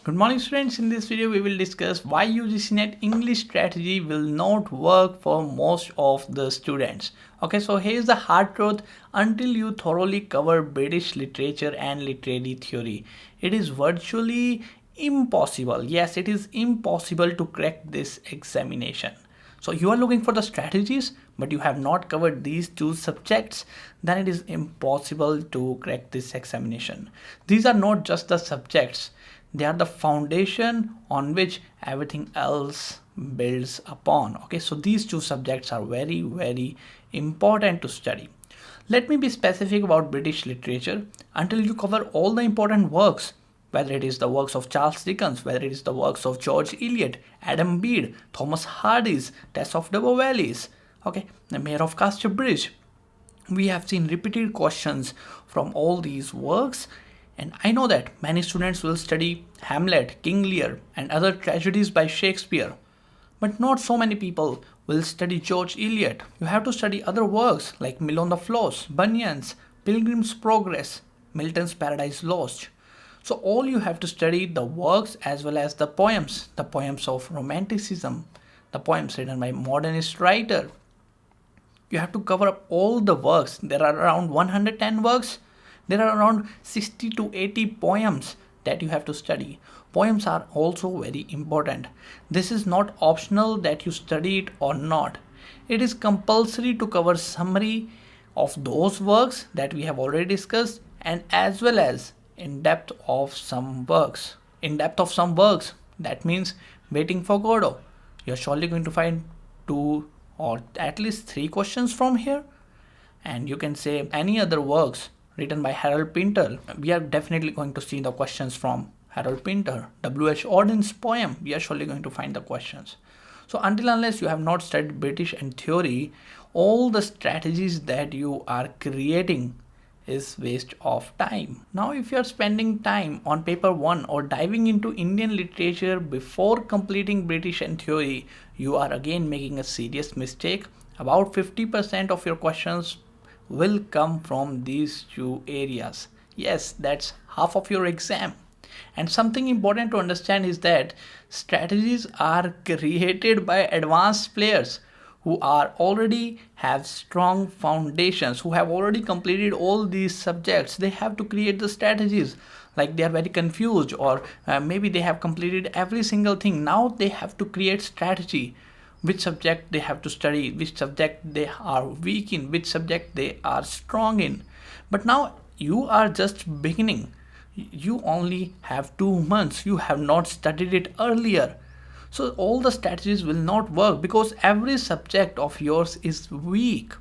Good morning students, in this video we will discuss why UGC NET English strategy will not work for most of the students. Okay, so here's the hard truth. Until you thoroughly cover British literature and literary theory, it is virtually impossible. Yes, it is impossible to crack this examination. So you are looking for the strategies, but you have not covered these two subjects, then it is impossible to crack this examination. These are not just the subjects, they are the foundation on which everything else builds upon. Okay, so these two subjects are very important to study. Let me be specific about British literature. Until you cover all the important works, whether it is the works of Charles Dickens, whether it is the works of George Eliot, Adam Bede, Thomas Hardy's Tess of Double Valleys, okay, the Mayor of Casterbridge, we have seen repeated questions from all these works, and I know that many students will study Hamlet, King Lear, and other tragedies by Shakespeare. But not so many people will study George Eliot. You have to study other works like Mill on the Floss, Bunyan's Pilgrim's Progress, Milton's Paradise Lost. So all you have to study the works as well as the poems of Romanticism, the poems written by modernist writer. You have to cover up all the works. There are around 110 works. There are around 60 to 80 poems that you have to study. Poems are also very important. This is not optional that you study it or not. It is compulsory to cover summary of those works that we have already discussed, and as well as in depth of some works. In depth of some works, that means waiting for Godot. You're surely going to find two or at least three questions from here. And you can say any other works written by Harold Pinter. We are definitely going to see the questions from Harold Pinter. W.H. Auden's poem, we are surely going to find the questions. So until unless you have not studied British and theory, all the strategies that you are creating is waste of time. Now if you are spending time on paper 1 or diving into Indian literature before completing British and theory, you are again making a serious mistake. About 50% of your questions will come from these two areas. Yes, that's half of your exam. And something important to understand is that strategies are created by advanced players who are already have strong foundations, who have already completed all these subjects. They have to create the strategies, like they are very confused, or maybe they have completed every single thing. Now they have to create strategy, which subject they have to study, which subject they are weak in, which subject they are strong in. But now you are just beginning. You only have 2 months. You have not studied it earlier. So all the strategies will not work because every subject of yours is weak.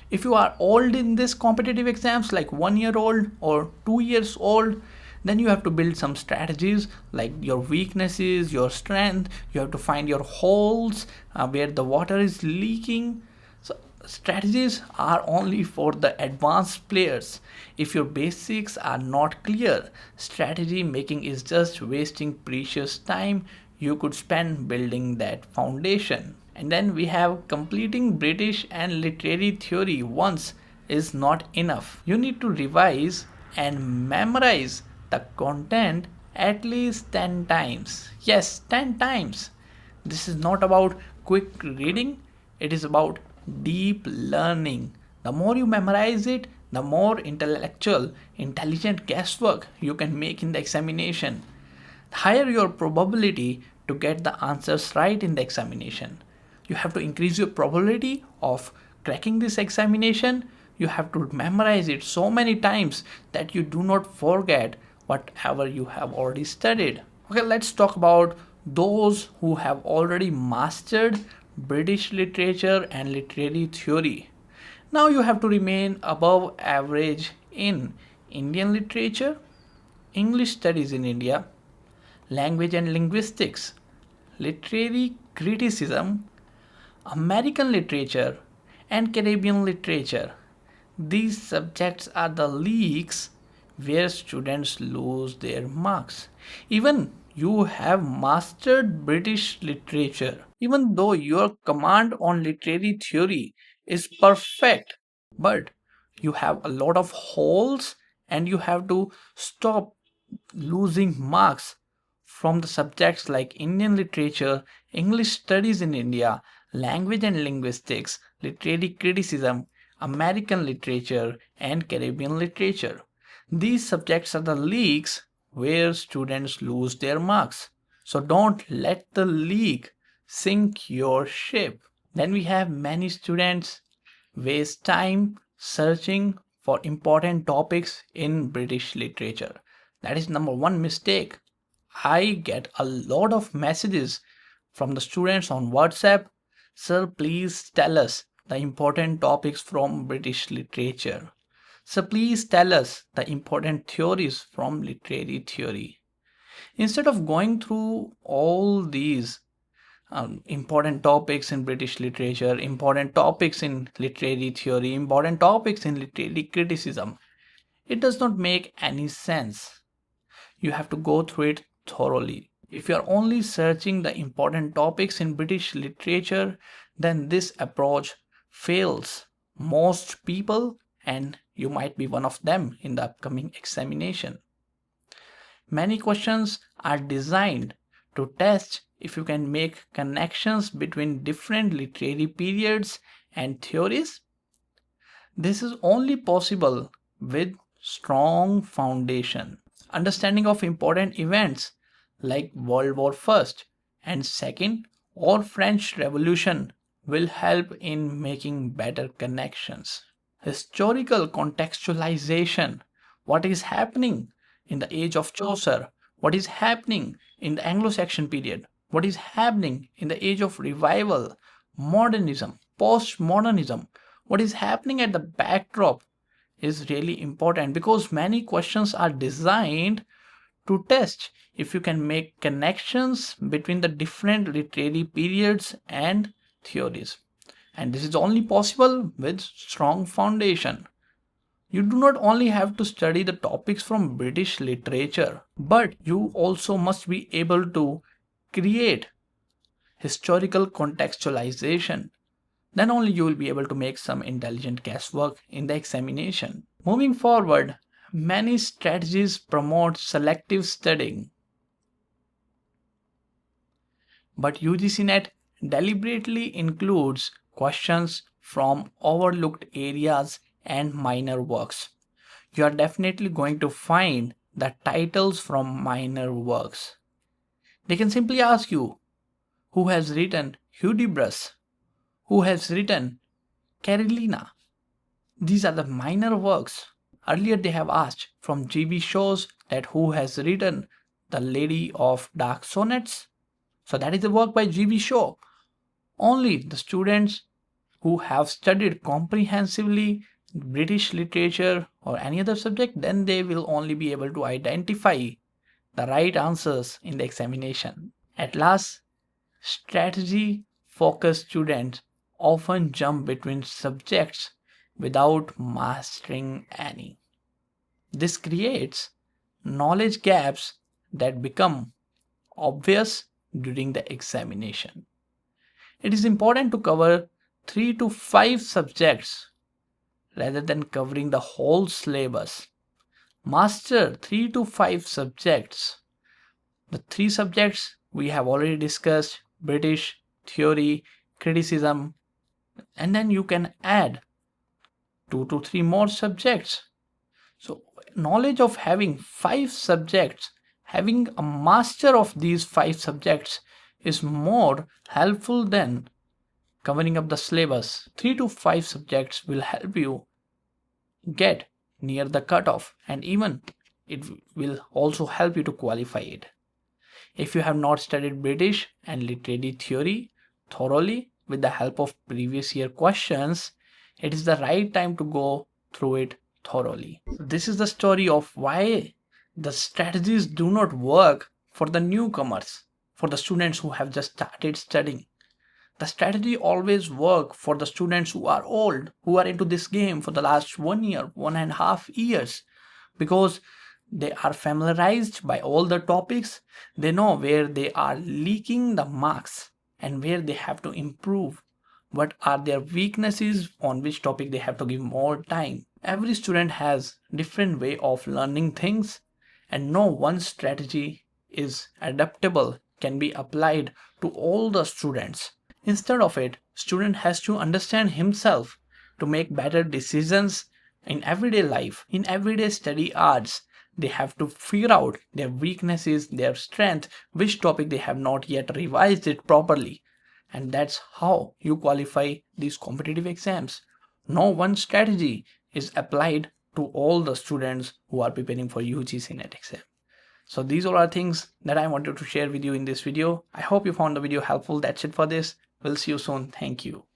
If you are old in this competitive exams, like 1 year old or 2 years old, then you have to build some strategies like your weaknesses, your strength. You have to find your holes where the water is leaking. So strategies are only for the advanced players. If your basics are not clear, strategy making is just wasting precious time you could spend building that foundation. And then we have completing British and literary theory once is not enough. You need to revise and memorize the content at least 10 times. Yes, 10 times. This is not about quick reading, it is about deep learning. The more you memorize it, the more intelligent guesswork you can make in the examination. The higher your probability to get the answers right in the examination. You have to increase your probability of cracking this examination. You have to memorize it so many times that you do not forget whatever you have already studied. Okay, let's talk about those who have already mastered British literature and literary theory. Now you have to remain above average in Indian literature, English studies in India, language and linguistics, literary criticism, American literature, and Caribbean literature. These subjects are the leaks where students lose their marks. Even you have mastered British literature, even though your command on literary theory is perfect, but you have a lot of holes and you have to stop losing marks from the subjects like Indian literature, English studies in India, language and linguistics, literary criticism, American literature, and Caribbean literature. These subjects are the leagues where students lose their marks. So don't let the league sink your ship. Then we have many students waste time searching for important topics in British literature. That is number one mistake. I get a lot of messages from the students on WhatsApp. Sir, please tell us the important topics from British literature. Sir, please tell us the important theories from literary theory. Instead of going through all these important topics in British literature, important topics in literary theory, important topics in literary criticism, it does not make any sense. You have to go through it thoroughly. If you are only searching the important topics in British literature, then this approach fails most people, and you might be one of them in the upcoming examination. Many questions are designed to test if you can make connections between different literary periods and theories. This is only possible with strong foundation. Understanding of important events like World War I and II or French Revolution will help in making better connections. Historical contextualization. What is happening in the age of Chaucer? What is happening in the Anglo-Saxon period? What is happening in the age of revival, modernism, postmodernism? What is happening at the backdrop is really important, because many questions are designed to test if you can make connections between the different literary periods and theories. And this is only possible with strong foundation. You do not only have to study the topics from British literature, but you also must be able to create historical contextualization. Then only you will be able to make some intelligent guesswork in the examination. Moving forward, many strategies promote selective studying, but UGC NET deliberately includes questions from overlooked areas and minor works. You are definitely going to find the titles from minor works. They can simply ask you, who has written Hudibras? Who has written Carolina? These are the minor works. Earlier they have asked from G.B. Shaw's that who has written The Lady of Dark Sonnets. So that is a work by G.B. Shaw. Only the students who have studied comprehensively British literature or any other subject, then they will only be able to identify the right answers in the examination. At last, strategy focused students often jump between subjects without mastering any. This creates knowledge gaps that become obvious during the examination. It is important to cover 3 to 5 subjects rather than covering the whole syllabus. Master 3 to 5 subjects. The 3 subjects we have already discussed: British, theory, criticism, and then you can add 2 to 3 more subjects. So knowledge of having 5 subjects, having a master of these 5 subjects is more helpful than covering up the syllabus. 3 to 5 subjects will help you get near the cutoff, and even it will also help you to qualify it. If you have not studied British and literary theory thoroughly with the help of previous year questions, it is the right time to go through it thoroughly. This is the story of why the strategies do not work for the newcomers, for the students who have just started studying. The strategy always work for the students who are old, who are into this game for the last 1 year, 1.5 years, because they are familiarized by all the topics. They know where they are leaking the marks and where they have to improve. What are their weaknesses, on which topic they have to give more time. Every student has different way of learning things, and no one strategy is adaptable, can be applied to all the students. Instead of it, student has to understand himself to make better decisions in everyday life, in everyday study hours. They have to figure out their weaknesses, their strength, which topic they have not yet revised it properly. And that's how you qualify these competitive exams. No one strategy is applied to all the students who are preparing for UGC NET exam. So these all are things that I wanted to share with you in this video. I hope you found the video helpful. That's it for this. We'll see you soon. Thank you.